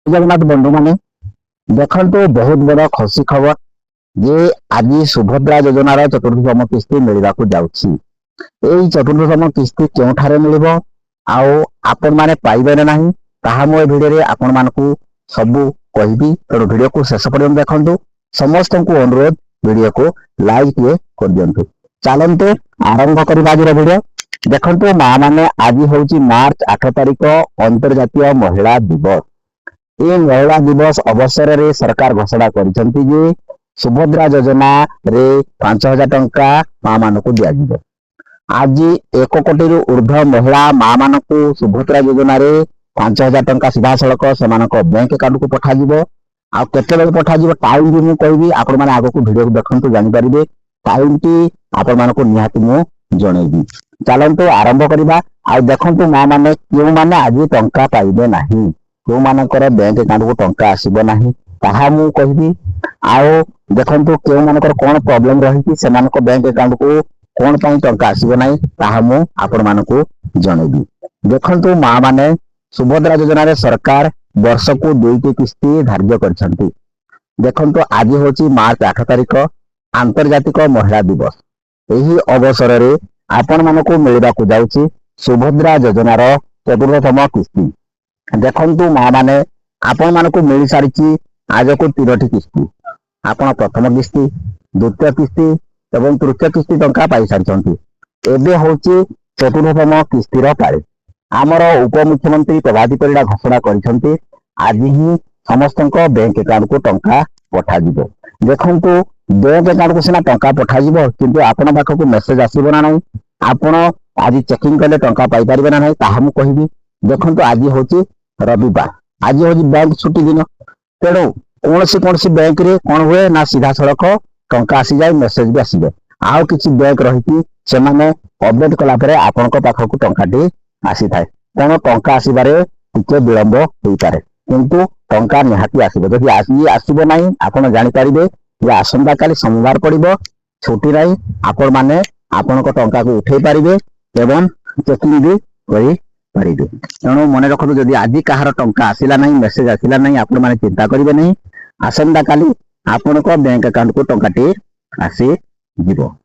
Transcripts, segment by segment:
जगन्नाथ बंधु माने देखंतु बहुत बड़ खुशी खबर जे आज सुभद्रा योजनार चतुर्थतम किस्ती मिलवाक जाउछि। एई चतुर्थतम किस्ती केउठारे मिलिबो आउ आपण माने पाइबे ना नहीं ताहा मो भिडियो रे आपण मानकू सबु कहबी। तेणु भिडियो को शेष पर्यंत देखंतु। समस्त को अनुरोध भिडियो को लाइक कर दियंतु। चलंतु आरंभ करबा आज भिडियो। देखंतु मां माने आज होउछि मार्च 8 तारिख अंतर्राष्ट्रीय महिला दिवस। ये महिला दिवस अवसर रे सरकार घोषणा करिसंती जे सुभद्रा योजना रे 5000 टंका मां मानकू दिया जिवो। आज 1 कोटी रु ऊर्ध्व महिला मां मानकू सुभद्रा योजना रे 5000 टंका सीधा सड़क सेमानक बैंक अकाउंट को पठा जिवो। आ केते बेले पठा जिवो टाइम भी मु कहबी। आपण माने आगो को वीडियो देखंतु जानि परिबे। टाइम टी आपण मानकू निहाती मु जणैबी। चलंतु आरंभ करबा। आ देखंतु मां माने केउ माने आज टंका पाइबे नाही, केउ मानकर बैंक अकाउंट को टंका आसीबो नाही ताहा मु कहबी। आओ देखंतु केउ मानकर कोन प्रॉब्लम रही सेमानक बैंक अकाउंट को कोन पई टंका आसीबो नाही ताहा मु आपण मानकू जणैबी। देखंतु मां माने सुभद्रा योजना रे सरकार वर्ष को 2टी किस्ती धार्य करछंती। देखंतु आज होची मार्च 8 तारिख अंतर्जातिक महिला दिवस। एही अवसर रे आपण मानकू मिलबा को जाउची सुभद्रा योजना रो चतुर्थतम किस्ती। देखंतु मां माने आपण मानकू मिल सारिची आज को 3टी किस्ती। आपण प्रथम किस्ती, द्वितीय किस्ती एवं तृतीय किस्ती टंका पाई सारिछंती। एबे होची चतुर्थतम किस्ती रो पारे। आमर उपमुख्यमंत्री प्रभाती परिडा घोषणा करिसंती आज ही समस्तक बैंक अकाउंट को टंका पठा जिवो। देखंतु बैंक अकाउंट को सिना टंका पठा जिवो किंतु आपण पाखकू मेसेज आसीबो ना नाही। आपण आज चेकिंग करले टंका पाई परिबे ना नाही ताहा मु कहिबी। देखंतु आज होची रविवार, आज होची बैंक छुट्टी दिन। तेणु कौन बैंक रे कौन हुए ना सीधा सड़क टंका आसी जाए, मेसेज भी आसी जाए। आउ किछि बैंक रही से माने अपडेट कला परे आपनक पाखकू टंकाटी आसी थाए। तेणु टंका आसीबारे टिके विलंब होई पारे किंतु टंका निहाती आसीबो। जदि आसी आसीबो नाही आपण जानि परिबे जे आसंता काली सोमवार पड़िबो, छुट्टी नाही। आपण माने आपनक टंका को उठेई परिबे एवं चेकिंग भी करि परिबे। तेणु मन रखतु जदि आज कहार टंका आसिला नाही, मेसेज आसिला नाही, आपण माने चिंता करिबे नहीं। आसंता काली आपनक बैंक अकाउंट को टंकाटी आसी जिवो।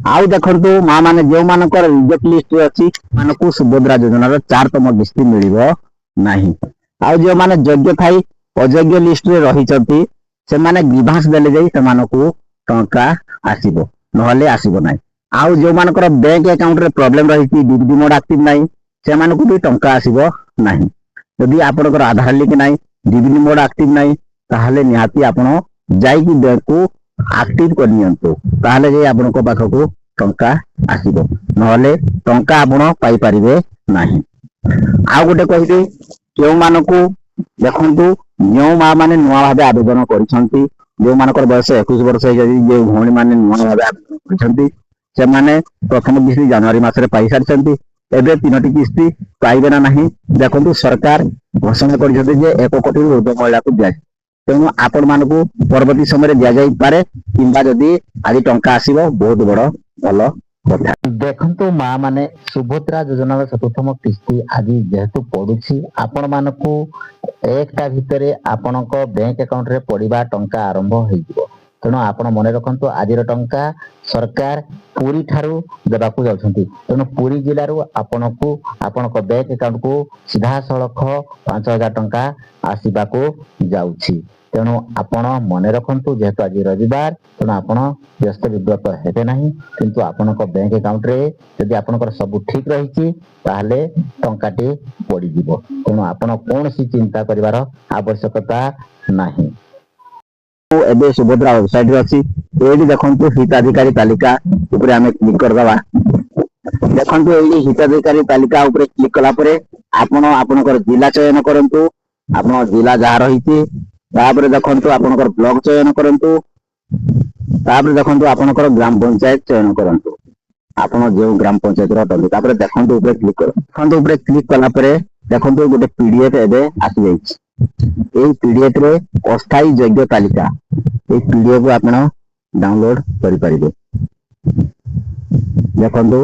आउ देखंतु मां माने जे मानकर रिजेक्ट लिस्ट रे अछि मानकू सुभद्रा योजना रो 4तम किस्ती मिलिबो नाही। आउ जे माने योग्य थाई अयोग्य लिस्ट रे रही छथि से माने ग्रीवांस देले जाई से मानकू टंका आसीबो, नहले आसीबो नाही। आउ जे मानकर बैंक अकाउंट रे प्रॉब्लम रही छि, डीबीडी मोड एक्टिव नाही, से मानकू भी टंका आसीबो नाही। यदि आपनकर आधार लिंक नाही, डीबीडी मोड एक्टिव नाही ताहाले निहाती आपण जाई कि बैंक को एक्टिव कर नियंतु ताहाले जे आपनक पाखकू टंका आसीबो, नहले टंका आपण पाई परिबे नाही। आ गोटे कहिबे केउ मानकू देखंतु जो मां माने नुवा भाबे आवेदन करिसंती, जो मानकर बयस 21 वर्ष हे जदि जे भौणी माने नुवा भाबे आवेदन करिसंती से माने प्रथम किस्ती जनवरी मास रे पाई सारिसंती। एबे 3टी किस्ती पाइबे ना नाही। देखंतु सरकार घोषणा करिसंती जे 1 कोटी रु ऊर्ध्व महिला को दिया। तेणु आपण मानकू परवर्ती समय दिया जाई पारे किंबा जदि आज टंका आसीबो बहुत बड़ भलो कथा। देखंतु मां माने सुभद्रा योजना रो चतुर्थम किस्ती आज जेहेतु पडुछि आपण मानकू एकटा भितरे आपणक बैंक अकाउंट रे पडिबा टंका आरंभ होइजिवो। तेणु आपण मने रखंतु आज टंका सरकार पुरी ठारू देबाकू जाउछंती। तेणु पुरी जिल्ला रो आपणकू आपणक बैंक अकाउंट को सीधा सड़क 5000 टंका आसीबाकू जाउछि। तेणु आपण मने रखंतु जेहेतु आज रविवार तेणु आपण व्यस्त विब्रत हेबे नाही किंतु आपणक बैंक अकाउंट रे यदि आपणकर सब ठीक रहिछि ताहाले टंकाटी पड़ी जिवो। तेणु आपण कोनसी चिंता करिवार आवश्यकता नाही। एबे सुभद्रा वेबसाइट रे अछि एडी देखंतु हिताधिकारी तालिका ऊपर हमें क्लिक कर दबा। देखंतु एडी हिताधिकारी तालिका ऊपर क्लिक कला परे आपण आपणकर जिला चयन करंतु। आपण जिला जहा रहिछि तापर देखंतु आपणकर ब्लॉक चयन करंतु। तापर देखंतु आपणकर ग्राम पंचायत चयन करंतु। आपण जे ग्राम पंचायत रहतु तापर देखंतु ऊपर क्लिक कर। देखंतु ऊपर क्लिक कला परे देखंतु गोटे पीडीएफ एबे आसी जाइछि। एई पीडीएफ रे अस्थायी योग्य तालिका ए पीडीएफ को आपण डाउनलोड करि परिबे। देखंतु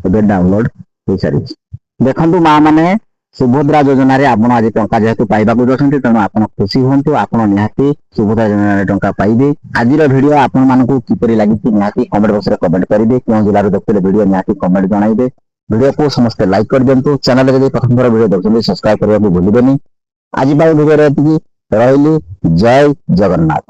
एबे डाउनलोड हो सारिछि। देखंतु मां माने ସୁଭଦ୍ରା ଯୋଜନାରେ ଆପଣ ଆଜି ଟଙ୍କା ଯେହେତୁ ପାଇବାକୁ ଯାଉଛନ୍ତି ତେଣୁ ଆପଣ ଖୁସି ହୁଅନ୍ତୁ। ଆପଣ ନିହାତି ସୁଭଦ୍ରା ଯୋଜନାରେ ଟଙ୍କା ପାଇବେ। ଆଜିର ଭିଡିଓ ଆପଣମାନଙ୍କୁ କିପରି ଲାଗିଛି ନିହାତି କମେଣ୍ଟ ବକ୍ସରେ କମେଣ୍ଟ କରିବେ। କେଉଁ ଜିଲ୍ଲାରୁ ଦେଖୁଥିଲେ ଭିଡିଓ ନିହାତି କମେଣ୍ଟ ଜଣାଇବେ। ଭିଡିଓକୁ ସମସ୍ତେ ଲାଇକ୍ କରିଦିଅନ୍ତୁ। ଚ୍ୟାନେଲରେ ଯଦି ପ୍ରଥମ ଥର ଭିଡିଓ ଦେଖୁଛନ୍ତି ସବସ୍କ୍ରାଇବ କରିବାକୁ ଭୁଲିବେନି। ଆଜି ପାଇଁ ଭିଡିଓରେ ଏତିକି। ରହିଲି। ଜୟ ଜଗନ୍ନାଥ।